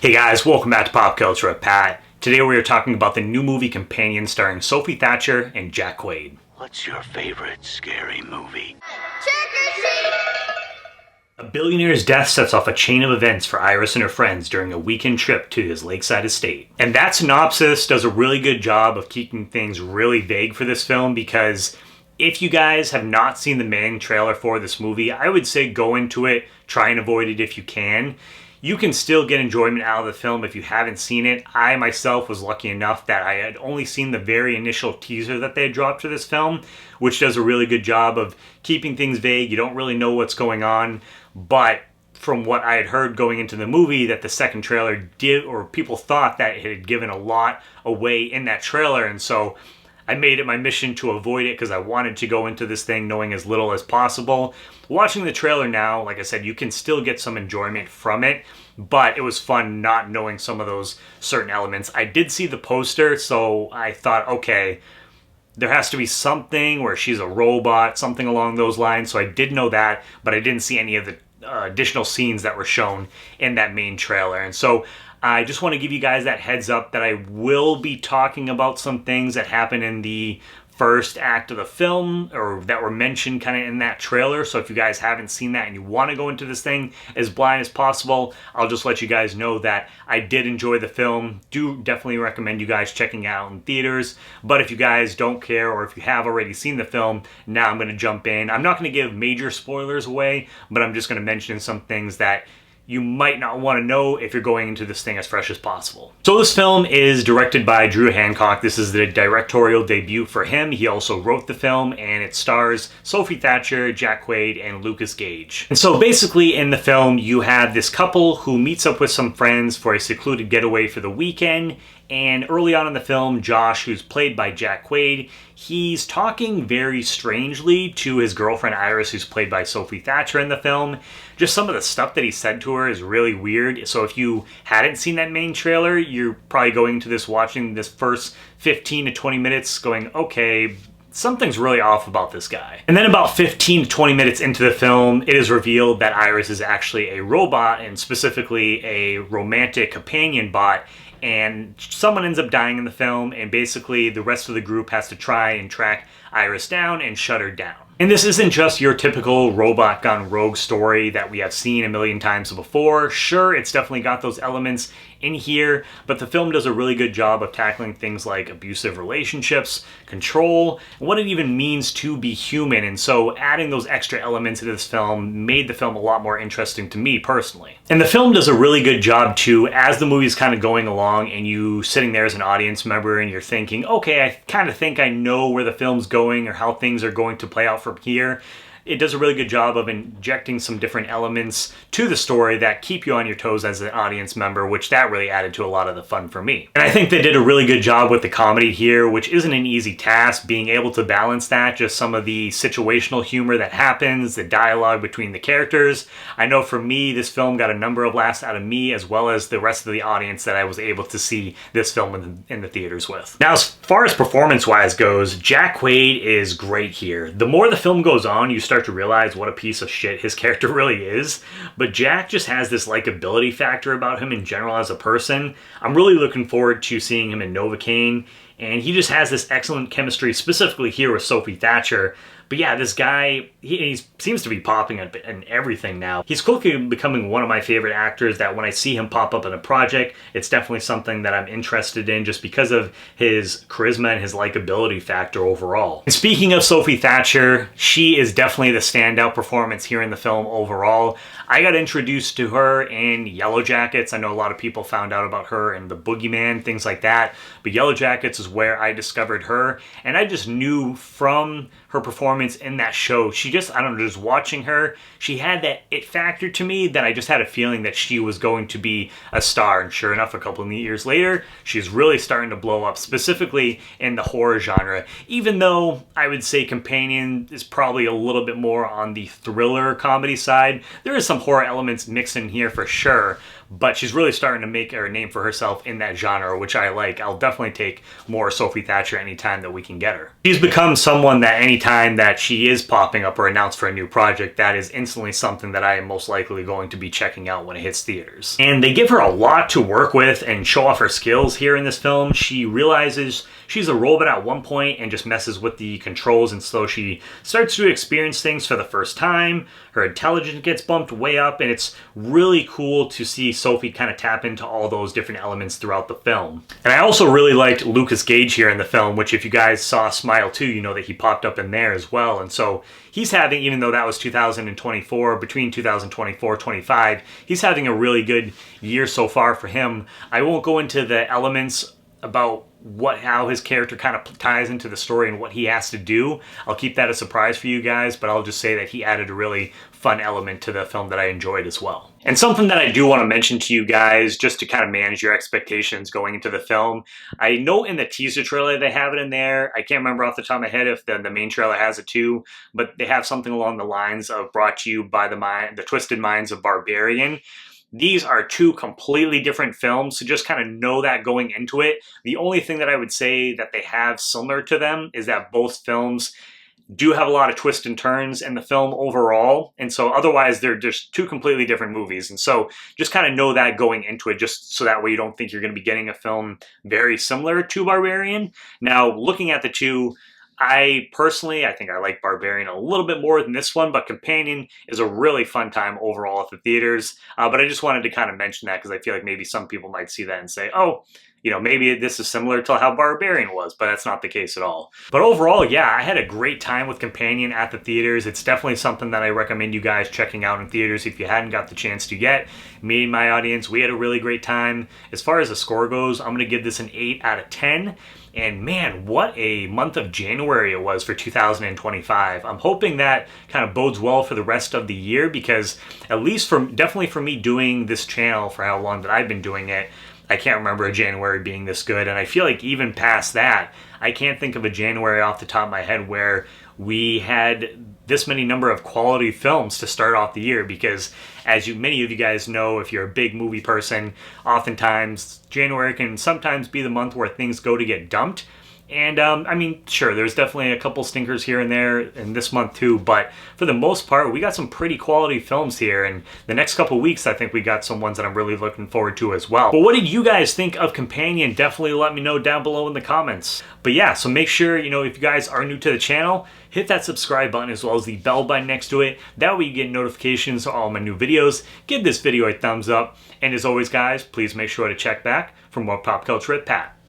Hey guys, welcome back to Pop Culture with Pat. Today we are talking about the new movie Companion starring Sophie Thatcher and Jack Quaid. What's your favorite scary movie? A billionaire's death sets off a chain of events for Iris and her friends during a weekend trip to his lakeside estate. And that synopsis does a really good job of keeping things really vague for this film, because if you guys have not seen the main trailer for this movie, I would say go into it, try and avoid it if you can. You can still get enjoyment out of the film if you haven't seen it. I myself was lucky enough that I had only seen the very initial teaser that they had dropped for this film, which does a really good job of keeping things vague. You don't really know what's going on, but from what I had heard going into the movie, that the second trailer did, or people thought that it had given a lot away in that trailer, and so I made it my mission to avoid it because I wanted to go into this thing knowing as little as possible. Watching the trailer now, like I said, you can still get some enjoyment from it, but it was fun not knowing some of those certain elements. I did see the poster, so I thought, okay, there has to be something where she's a robot, something along those lines, so I did know that, but I didn't see any of the additional scenes that were shown in that main trailer. And so I just want to give you guys that heads up that I will be talking about some things that happen in the first act of the film, or that were mentioned kind of in that trailer. So if you guys haven't seen that and you want to go into this thing as blind as possible, I'll just let you guys know that I did enjoy the film. Do definitely recommend you guys checking it out in theaters. But if you guys don't care, or if you have already seen the film, now I'm going to jump in. I'm not going to give major spoilers away, but I'm just going to mention some things that you might not want to know if you're going into this thing as fresh as possible. So this film is directed by Drew Hancock. This is the directorial debut for him. He also wrote the film, and it stars Sophie Thatcher, Jack Quaid, and Lucas Gage. And so basically in the film, you have this couple who meets up with some friends for a secluded getaway for the weekend. And early on in the film, Josh, who's played by Jack Quaid, he's talking very strangely to his girlfriend Iris, who's played by Sophie Thatcher in the film. Just some of the stuff that he said to her is really weird. So if you hadn't seen that main trailer, you're probably going into this, watching this first 15 to 20 minutes going, okay, something's really off about this guy. And then about 15 to 20 minutes into the film, it is revealed that Iris is actually a robot, and specifically a romantic companion bot. And someone ends up dying in the film, and basically the rest of the group has to try and track Iris down and shut her down. And this isn't just your typical robot gone rogue story that we have seen a million times before. Sure, it's definitely got those elements in here, but the film does a really good job of tackling things like abusive relationships, control, and what it even means to be human. And so adding those extra elements into this film made the film a lot more interesting to me personally. And the film does a really good job too, as the movie's kind of going along and you sitting there as an audience member and you're thinking, okay, I kind of think I know where the film's going or how things are going to play out from here. It does a really good job of injecting some different elements to the story that keep you on your toes as an audience member, which that really added to a lot of the fun for me. And I think they did a really good job with the comedy here, which isn't an easy task, being able to balance that, just some of the situational humor that happens, the dialogue between the characters. I know for me, this film got a number of laughs out of me, as well as the rest of the audience that I was able to see this film in the theaters with. Now, as far as performance-wise goes, Jack Quaid is great here. The more the film goes on, you start to realize what a piece of shit his character really is, but Jack just has this likability factor about him in general as a person. I'm really looking forward to seeing him in Novocaine, and he just has this excellent chemistry, specifically here with Sophie Thatcher. But yeah, this guy, he seems to be popping in everything now. He's quickly becoming one of my favorite actors that when I see him pop up in a project, it's definitely something that I'm interested in just because of his charisma and his likability factor overall. And speaking of Sophie Thatcher, she is definitely the standout performance here in the film overall. I got introduced to her in Yellow Jackets. I know a lot of people found out about her in The Boogeyman, things like that. But Yellow Jackets is where I discovered her. And I just knew from her performance in that show, she just, I don't know, just watching her, she had that it factor to me that I just had a feeling that she was going to be a star. And sure enough, a couple of years later, she's really starting to blow up, specifically in the horror genre. Even though I would say Companion is probably a little bit more on the thriller comedy side, there is some horror elements mixed in here for sure. but she's really starting to make her name for herself in that genre, which I like. I'll definitely take more Sophie Thatcher anytime that we can get her. She's become someone that anytime that she is popping up or announced for a new project, that is instantly something that I am most likely going to be checking out when it hits theaters. And they give her a lot to work with and show off her skills here in this film. She realizes she's a robot at one point and just messes with the controls, and so she starts to experience things for the first time. Her intelligence gets bumped way up, and it's really cool to see Sophie kind of tap into all those different elements throughout the film. And I also really liked Lucas Gage here in the film, which if you guys saw Smile 2, you know that he popped up in there as well. And so he's having, even though that was 2024, between 2024-25, he's having a really good year so far for him. I won't go into the elements about how his character kind of ties into the story and what he has to do. I'll keep that a surprise for you guys, but I'll just say that he added a really fun element to the film that I enjoyed as well. And something that I do want to mention to you guys, just to kind of manage your expectations going into the film, I know in the teaser trailer they have it in there. I can't remember off the top of my head if the main trailer has it too, but they have something along the lines of brought to you by the Twisted Minds of Barbarian. These are two completely different films, so just kind of know that going into it. The only thing that I would say that they have similar to them is that both films do have a lot of twists and turns in the film overall, and so otherwise they're just two completely different movies. And so just kind of know that going into it, just so that way you don't think you're going to be getting a film very similar to Barbarian. Now, looking at the two, I think I like Barbarian a little bit more than this one, but Companion is a really fun time overall at the theaters. But I just wanted to kind of mention that because I feel like maybe some people might see that and say, oh, you know, maybe this is similar to how Barbarian was, but that's not the case at all. But overall, yeah, I had a great time with Companion at the theaters. It's definitely something that I recommend you guys checking out in theaters if you hadn't got the chance to yet. Me and my audience, we had a really great time. As far as the score goes, I'm going to give this an 8 out of 10. And man, what a month of January it was for 2025. I'm hoping that kind of bodes well for the rest of the year, because at least definitely for me doing this channel for how long that I've been doing it, I can't remember a January being this good. And I feel like even past that, I can't think of a January off the top of my head where we had this many number of quality films to start off the year, because as many of you guys know, if you're a big movie person, oftentimes January can sometimes be the month where things go to get dumped. And I mean, sure, there's definitely a couple stinkers here and there in this month too, but for the most part, we got some pretty quality films here, and the next couple weeks, I think we got some ones that I'm really looking forward to as well. But what did you guys think of Companion? Definitely let me know down below in the comments. But yeah, so make sure, you know, if you guys are new to the channel, hit that subscribe button as well as the bell button next to it. That way you get notifications of all my new videos. Give this video a thumbs up, and as always, guys, please make sure to check back for more Pop Culture with Pat.